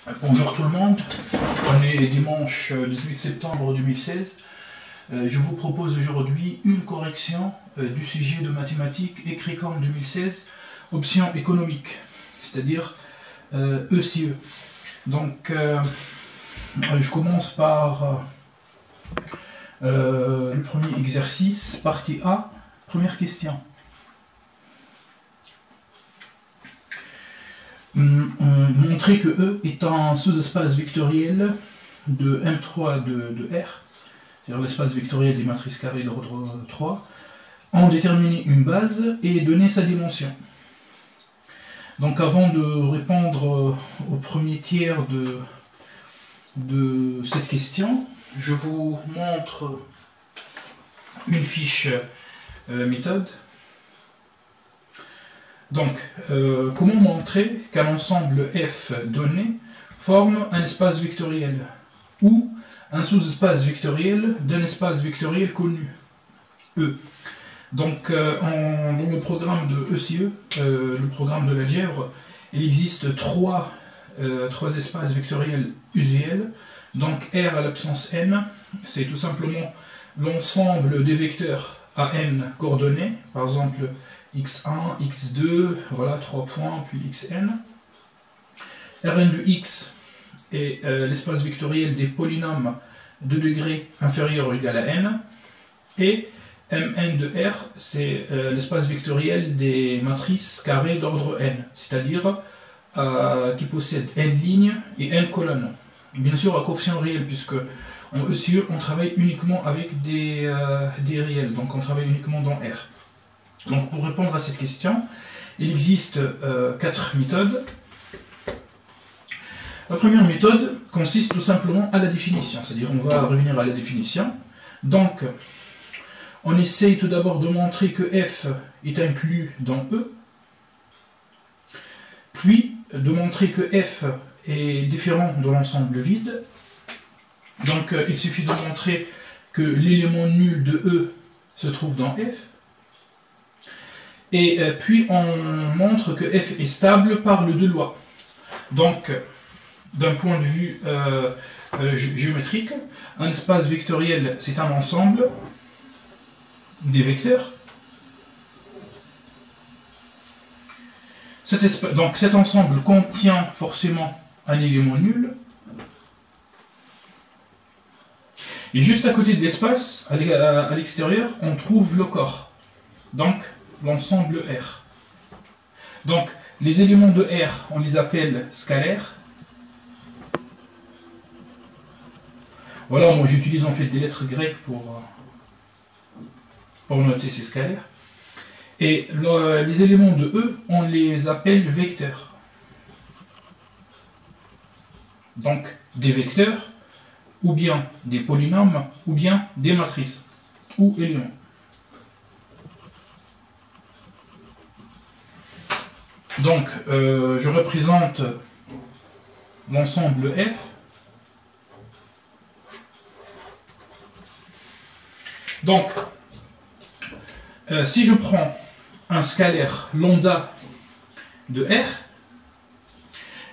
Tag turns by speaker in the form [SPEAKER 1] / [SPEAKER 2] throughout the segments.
[SPEAKER 1] Bonjour tout le monde, on est dimanche 18 septembre 2016. Je vous propose aujourd'hui une correction du sujet de mathématiques écrit comme 2016, option économique, c'est-à-dire ECE. Donc je commence par le premier exercice, partie A, première question. Montrer que E est un sous-espace vectoriel de M3 de R, c'est-à-dire l'espace vectoriel des matrices carrées d'ordre 3, en déterminer une base et donner sa dimension. Donc avant de répondre au premier tiers de cette question, je vous montre une fiche méthode. Donc, comment montrer qu'un ensemble F donné forme un espace vectoriel ou un sous-espace vectoriel d'un espace vectoriel connu, E. Donc, dans le programme de ECE, le programme de l'algèbre, il existe trois espaces vectoriels usuels. Donc, R à l'absence n, c'est tout simplement l'ensemble des vecteurs à n coordonnées, par exemple x1, x2, voilà, 3 points, puis xn. Rn de x est l'espace vectoriel des polynômes de degré inférieur ou égal à n. Et Mn de R, c'est l'espace vectoriel des matrices carrées d'ordre n, c'est-à-dire qui possèdent n lignes et n colonnes. Bien sûr, à coefficient réel, puisque en ECE, on travaille uniquement avec des réels, donc on travaille uniquement dans R. Donc pour répondre à cette question, il existe 4 méthodes. La première méthode consiste tout simplement à la définition, c'est-à-dire on va revenir à la définition. Donc on essaye tout d'abord de montrer que F est inclus dans E, puis de montrer que F est différent de l'ensemble vide. Donc il suffit de montrer que l'élément nul de E se trouve dans F. Et puis on montre que F est stable par le deux lois. Donc, d'un point de vue géométrique, un espace vectoriel, c'est un ensemble des vecteurs. Donc cet ensemble contient forcément un élément nul. Et juste à côté de l'espace, à l'extérieur, on trouve le corps. Donc, l'ensemble R. Donc, les éléments de R, on les appelle scalaires. Voilà, moi j'utilise en fait des lettres grecques pour noter ces scalaires. Et les éléments de E, on les appelle vecteurs. Donc, des vecteurs, ou bien des polynômes, ou bien des matrices, ou éléments. Donc, je représente l'ensemble F. Donc, si je prends un scalaire lambda de R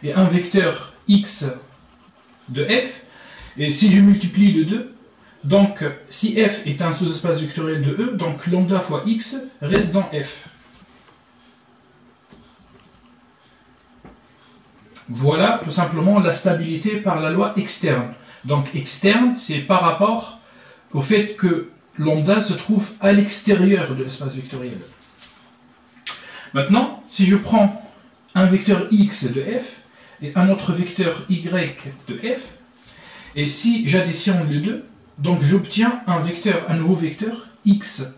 [SPEAKER 1] et un vecteur x de F, et si je multiplie les deux, donc si F est un sous-espace vectoriel de E, donc lambda fois x reste dans F. Voilà tout simplement la stabilité par la loi externe. Donc externe, c'est par rapport au fait que lambda se trouve à l'extérieur de l'espace vectoriel. Maintenant, si je prends un vecteur x de f et un autre vecteur y de f, et si j'additionne les deux, donc j'obtiens un nouveau vecteur x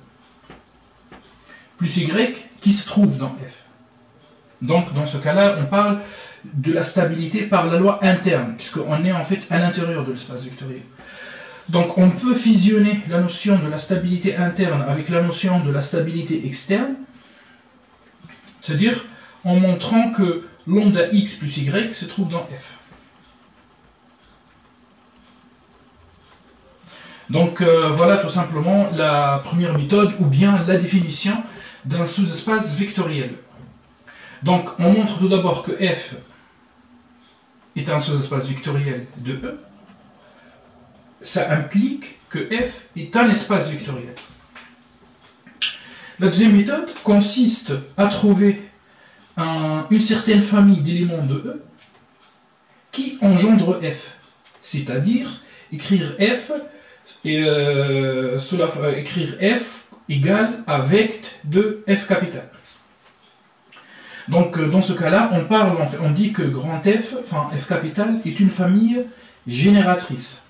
[SPEAKER 1] plus y qui se trouve dans f. Donc dans ce cas-là, on parle de la stabilité par la loi interne, puisqu'on est en fait à l'intérieur de l'espace vectoriel. Donc on peut fusionner la notion de la stabilité interne avec la notion de la stabilité externe, c'est-à-dire en montrant que lambda x plus y se trouve dans f. Donc voilà tout simplement la première méthode, ou bien la définition d'un sous-espace vectoriel. Donc on montre tout d'abord que f est un sous-espace vectoriel de E, ça implique que F est un espace vectoriel. La deuxième méthode consiste à trouver une certaine famille d'éléments de E qui engendre F, c'est-à-dire écrire F égale à vecte de F capital. Donc dans ce cas-là, on dit que grand F, enfin F capital, est une famille génératrice.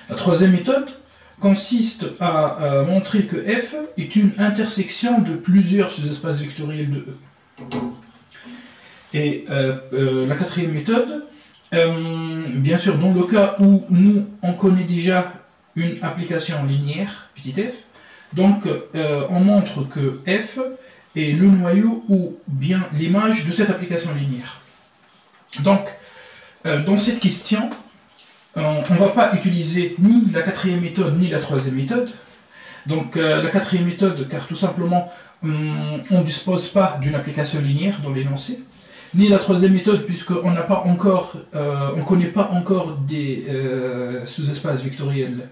[SPEAKER 1] La troisième méthode consiste à montrer que F est une intersection de plusieurs sous-espaces vectoriels de E. Et la quatrième méthode, bien sûr, dans le cas où nous, on connaît déjà une application linéaire, petit f, donc on montre que F est le noyau ou bien l'image de cette application linéaire. Donc, dans cette question, on ne va pas utiliser ni la quatrième méthode ni la troisième méthode. Donc la quatrième méthode, car tout simplement on ne dispose pas d'une application linéaire dans l'énoncé, ni la troisième méthode puisqu'on n'a pas encore, on ne connaît pas encore des sous-espaces vectoriels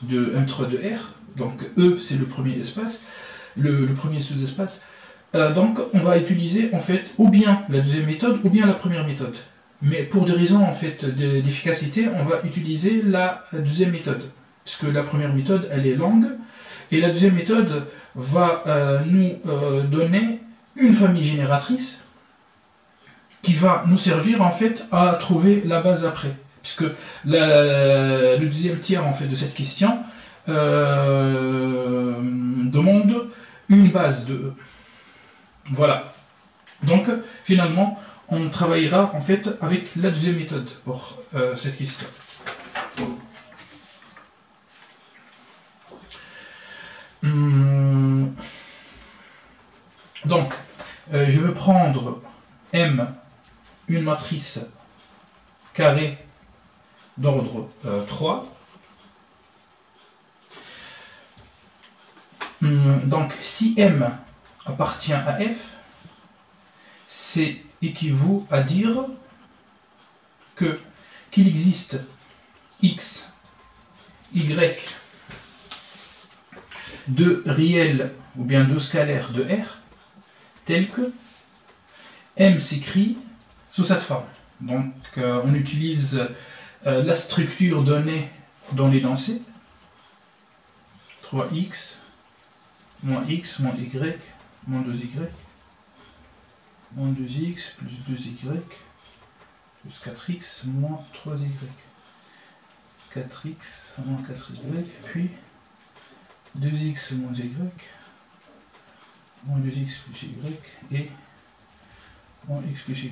[SPEAKER 1] de M3 de R. Donc E c'est le premier espace, le premier sous-espace. Donc on va utiliser en fait ou bien la deuxième méthode ou bien la première méthode. Mais pour des raisons en fait d'efficacité, on va utiliser la deuxième méthode. Parce que la première méthode, elle est longue. Et la deuxième méthode va nous donner une famille génératrice qui va nous servir en fait à trouver la base après. Puisque le deuxième tiers en fait de cette question demande une base de E. Voilà. Donc finalement, on travaillera en fait avec la deuxième méthode pour cette question. Donc, je veux prendre M, une matrice carrée d'ordre 3. Donc, si M appartient à F, c'est équivaut à dire qu'il existe X, Y, deux réels ou bien deux scalaires de R, tels que M s'écrit sous cette forme. Donc on utilise la structure donnée dans l'énoncé, 3x, moins x, moins y, moins 2y, moins 2x plus 2y plus 4x moins 3y. 4x moins 4y, puis 2x moins y, moins 2x plus y, et moins x plus y.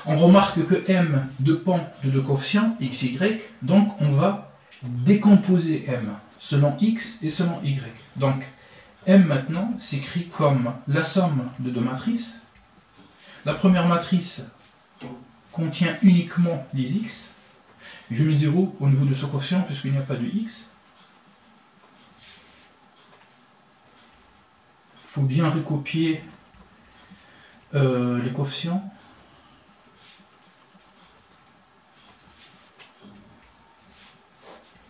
[SPEAKER 1] On remarque que m dépend de deux coefficients, x, y, donc on va décomposer m selon x et selon y. Donc M maintenant s'écrit comme la somme de deux matrices. La première matrice contient uniquement les x. Je mets 0 au niveau de ce coefficient puisqu'il n'y a pas de x. Il faut bien recopier les coefficients.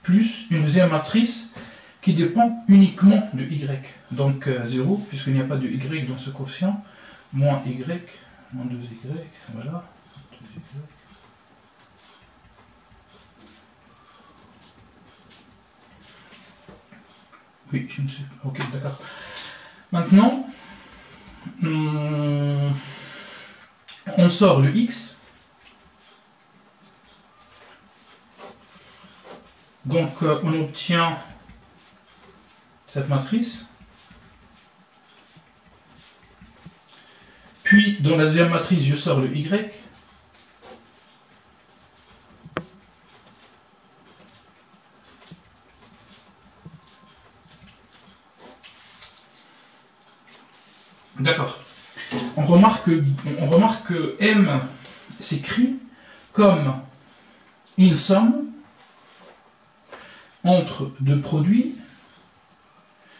[SPEAKER 1] Plus une deuxième matrice qui dépend uniquement de y. Donc 0, puisqu'il n'y a pas de y dans ce coefficient, moins y, moins 2y, voilà, 2y. Oui, je me suis... Ok, d'accord. Maintenant, on sort le x. Donc on obtient cette matrice. Puis dans la deuxième matrice, je sors le y. D'accord. On remarque que M s'écrit comme une somme entre deux produits,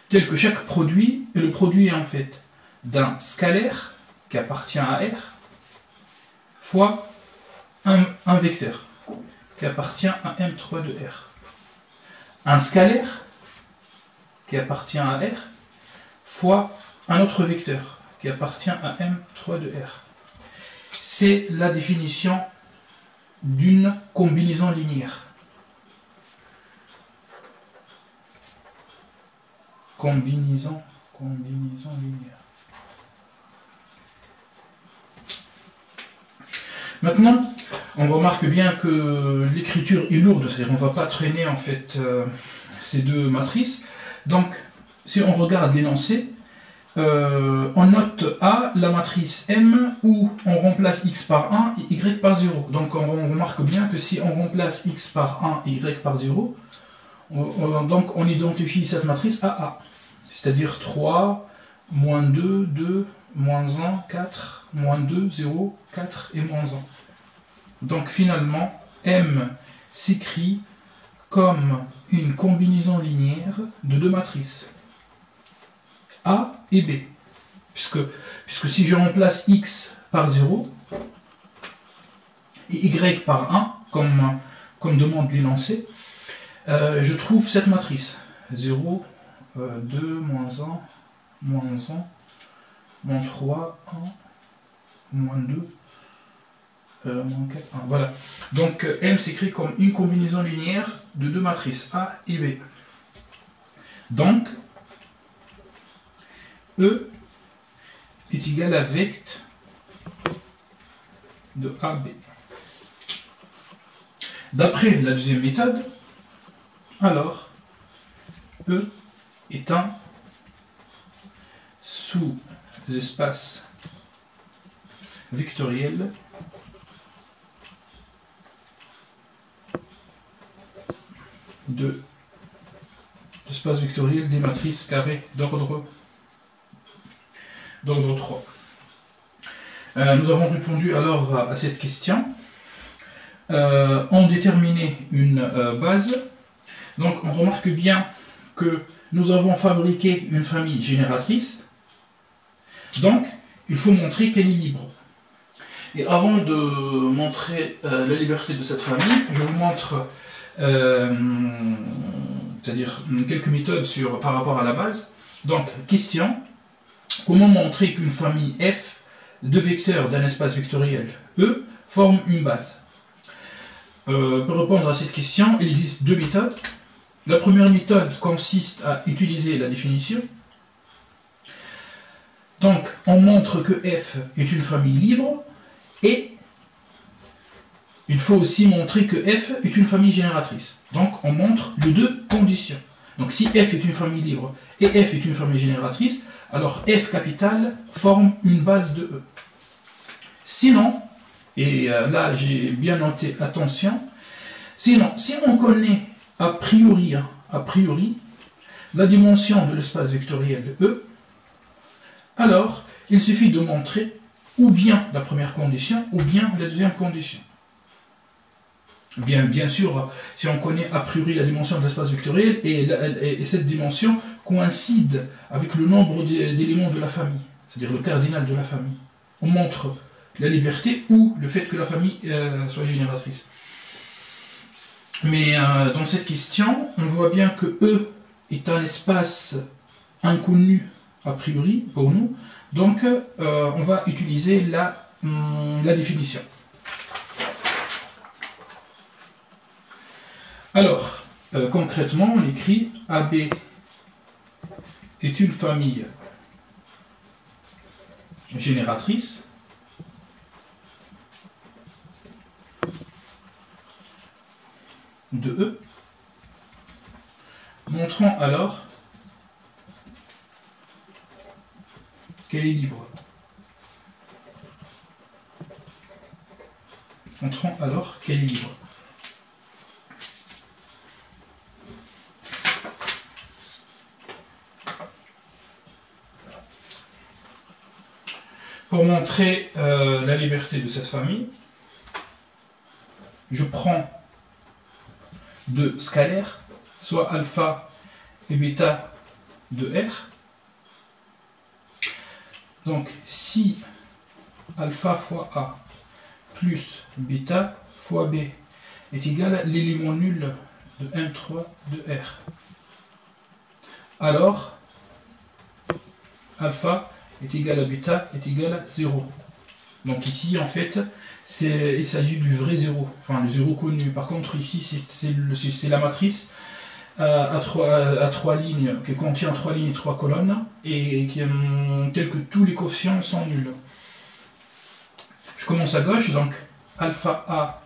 [SPEAKER 1] tel que chaque produit est le produit en fait d'un scalaire qui appartient à R, fois un vecteur qui appartient à M3 de R. Un scalaire qui appartient à R fois un autre vecteur qui appartient à M3 de R. C'est la définition d'une combinaison linéaire. Combinaison linéaire. Maintenant, on remarque bien que l'écriture est lourde, c'est-à-dire on ne va pas traîner en fait ces deux matrices. Donc, si on regarde l'énoncé, on note A, la matrice M, où on remplace X par 1 et Y par 0. Donc, on remarque bien que si on remplace X par 1 et Y par 0, donc on identifie cette matrice à A. C'est-à-dire 3, moins 2, 2, moins 1, 4, moins 2, 0, 4 et moins 1. Donc finalement, M s'écrit comme une combinaison linéaire de deux matrices, A et B. Puisque si je remplace X par 0 et Y par 1, comme demande l'énoncé, je trouve cette matrice. 0, 2, moins 1, moins 1, moins 3, 1, moins 2, moins 4, 1. Voilà. Donc M s'écrit comme une combinaison linéaire de deux matrices, A et B. Donc, E est égal à vect de AB. D'après la deuxième méthode, alors, E est un sous-espace vectoriel de l'espace vectoriel des matrices carrées d'ordre 3. Nous avons répondu alors à cette question. On déterminait une base. Donc on remarque bien que nous avons fabriqué une famille génératrice. Donc il faut montrer qu'elle est libre. Et avant de montrer la liberté de cette famille, je vous montre c'est-à-dire quelques méthodes par rapport à la base. Donc, question, comment montrer qu'une famille F de vecteurs d'un espace vectoriel E forme une base? Pour répondre à cette question, il existe deux méthodes. La première méthode consiste à utiliser la définition. Donc, on montre que F est une famille libre et il faut aussi montrer que F est une famille génératrice. Donc, on montre les deux conditions. Donc, si F est une famille libre et F est une famille génératrice, alors F capital forme une base de E. Sinon, et là j'ai bien noté, attention, sinon, si on connaît a priori la dimension de l'espace vectoriel E, alors il suffit de montrer ou bien la première condition ou bien la deuxième condition. Bien sûr, si on connaît a priori la dimension de l'espace vectoriel et cette dimension coïncide avec le nombre d'éléments de la famille, c'est-à-dire le cardinal de la famille, on montre la liberté ou le fait que la famille soit génératrice. Mais dans cette question, on voit bien que E est un espace inconnu a priori pour nous, donc on va utiliser la définition. Alors, concrètement, on écrit AB est une famille génératrice de E. Montrons alors qu'elle est libre. Montrons alors qu'elle est libre. Pour montrer la liberté de cette famille, je prends deux scalaires, soit alpha et bêta de R. Donc si alpha fois A plus bêta fois b est égal à l'élément nul de M3 de R. Alors, alpha est égal à bêta est égal à 0. Donc ici, en fait, il s'agit du vrai 0, enfin le 0 connu. Par contre, ici, c'est la matrice à trois lignes, qui contient 3 lignes et 3 colonnes, et telle que tous les coefficients sont nuls. Je commence à gauche, donc alpha A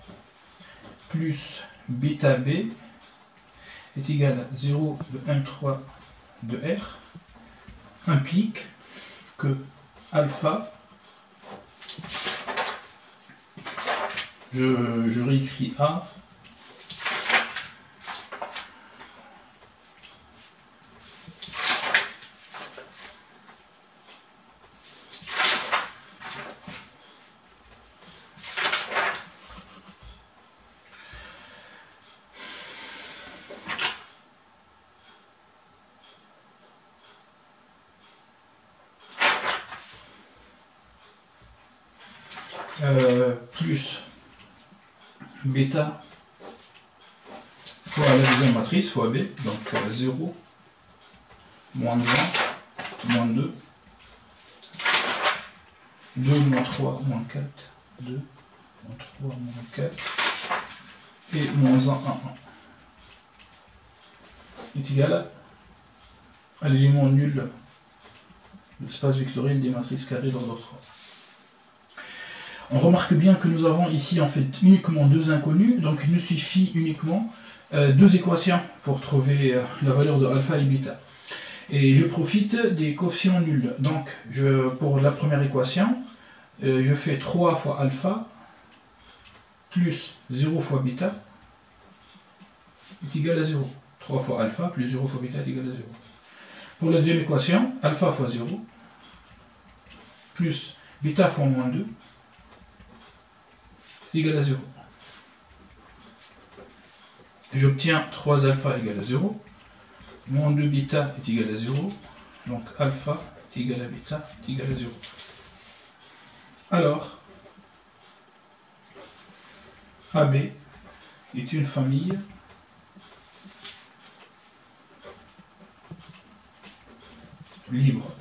[SPEAKER 1] plus bêta B est égal à 0 de M3 de R, implique que alpha, je réécris A, plus bêta fois la deuxième matrice fois B, donc 0, moins 1, moins 2, 2 moins 3, moins 4, 2, moins 3, moins 4, et moins 1, 1, 1, est égal à l'élément nul de l'espace vectoriel des matrices carrées d'ordre 3. On remarque bien que nous avons ici en fait uniquement deux inconnus, donc il nous suffit uniquement deux équations pour trouver la valeur de alpha et bêta. Et je profite des coefficients nuls. Donc pour la première équation, je fais 3 fois alpha plus 0 fois bêta est égal à 0. 3 fois alpha plus 0 fois bêta est égal à 0. Pour la deuxième équation, alpha fois 0 plus bêta fois moins 2 est égal à 0. J'obtiens 3 alpha égale à 0, moins 2 bêta est égal à 0, donc alpha est égal à bêta est égal à 0. Alors, AB est une famille libre.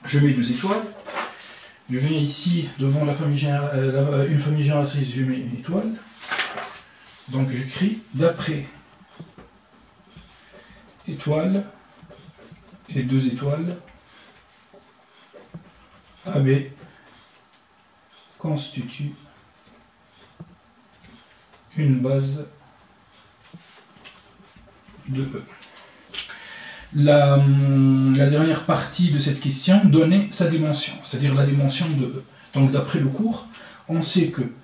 [SPEAKER 1] Je mets 2 étoiles. Je viens ici, devant la famille une famille génératrice, je mets une étoile. Donc j'écris d'après étoile et 2 étoiles, AB constitue une base de E. La dernière partie de cette question donnait sa dimension, c'est-à-dire la dimension de E. Donc d'après le cours, on sait que le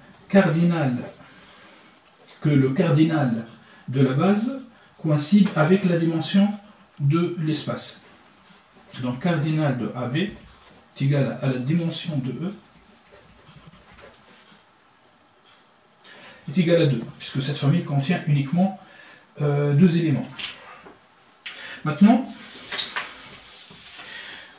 [SPEAKER 1] cardinal de la base coïncide avec la dimension de l'espace. Donc cardinal de AB est égal à la dimension de E est égal à 2, puisque cette famille contient uniquement 2 éléments. Maintenant,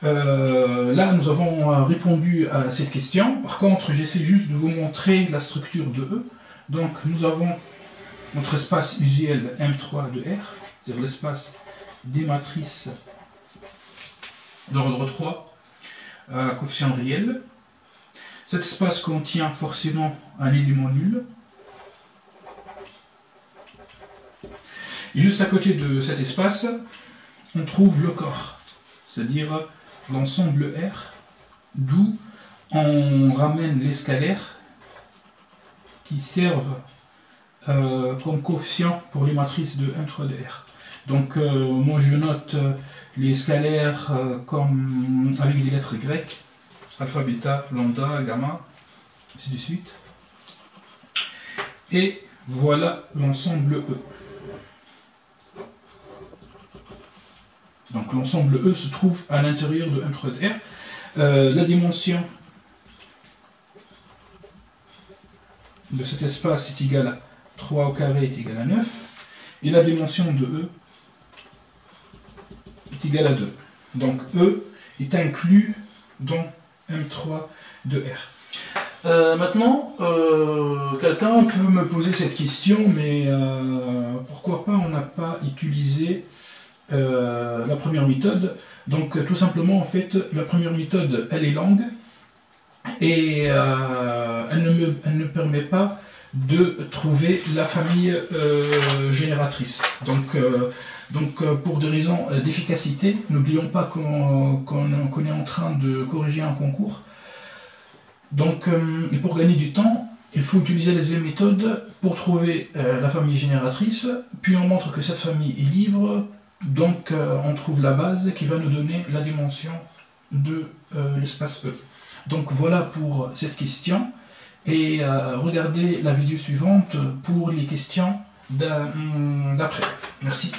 [SPEAKER 1] là nous avons répondu à cette question. Par contre, j'essaie juste de vous montrer la structure de E. Donc nous avons notre espace usuel M3 de R, c'est-à-dire l'espace des matrices d'ordre 3 à coefficient réel. Cet espace contient forcément un élément nul. Et juste à côté de cet espace, on trouve le corps, c'est-à-dire l'ensemble R, d'où on ramène les scalaires qui servent comme coefficient pour les matrices de M3 de R. Donc moi je note les scalaires comme avec des lettres grecques, alpha, bêta, lambda, gamma, ainsi de suite. Et voilà l'ensemble E. Donc l'ensemble E se trouve à l'intérieur de M3 de R. La dimension de cet espace est égale à 3 au carré est égal à 9. Et la dimension de E est égale à 2. Donc E est inclus dans M3 de R. Maintenant, quelqu'un peut me poser cette question, mais pourquoi pas on n'a pas utilisé la première méthode? Donc tout simplement, en fait, la première méthode, elle est longue et elle ne permet pas de trouver la famille génératrice. Donc pour des raisons d'efficacité, n'oublions pas qu'on est en train de corriger un concours. Donc, et pour gagner du temps, il faut utiliser la deuxième méthode pour trouver la famille génératrice, puis on montre que cette famille est libre, donc on trouve la base qui va nous donner la dimension de l'espace E. Donc voilà pour cette question, et regardez la vidéo suivante pour les questions d'après. Merci.